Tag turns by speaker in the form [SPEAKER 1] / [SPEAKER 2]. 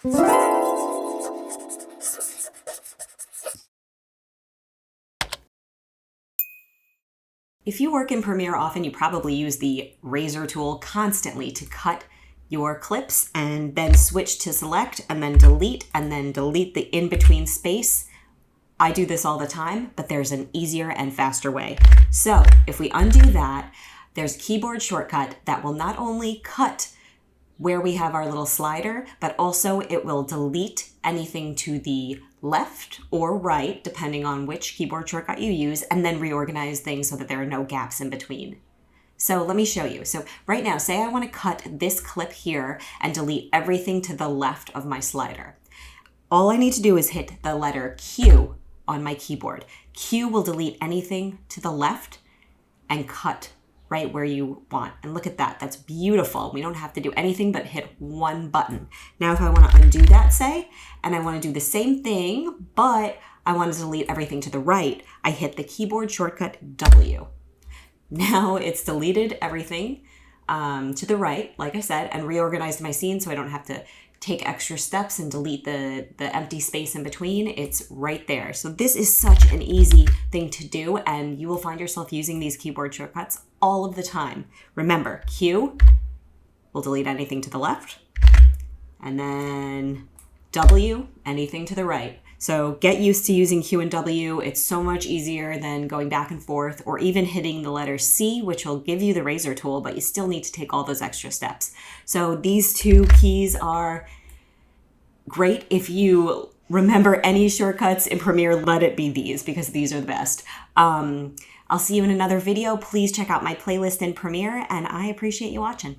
[SPEAKER 1] If you work in Premiere often, you probably use the razor tool constantly to cut your clips and then switch to select and then delete the in-between space. I do this all the time, but there's an easier and faster way. So if we undo that, there's a keyboard shortcut that will not only cut where we have our little slider, but also it will delete anything to the left or right, depending on which keyboard shortcut you use, and then reorganize things so that there are no gaps in between. So let me show you. So right now, say I want to cut this clip here and delete everything to the left of my slider. All I need to do is hit the letter Q on my keyboard. Q will delete anything to the left and cut right where you want. And look at that, that's beautiful. We don't have to do anything but hit one button. Now if I want to undo that, say, and I want to do the same thing, but I want to delete everything to the right, I hit the keyboard shortcut W. Now it's deleted everything to the right, like I said, and reorganized my scene so I don't have to take extra steps and delete the empty space in between. It's right there. So this is such an easy thing to do, and you will find yourself using these keyboard shortcuts all of the time. Remember, Q will delete anything to the left, and then W, anything to the right. So get used to using Q and W. It's so much easier than going back and forth or even hitting the letter C, which will give you the razor tool, but you still need to take all those extra steps. So these two keys are great. If you remember any shortcuts in Premiere, let it be these, because these are the best. I'll see you in another video. Please check out my playlist in Premiere, and I appreciate you watching.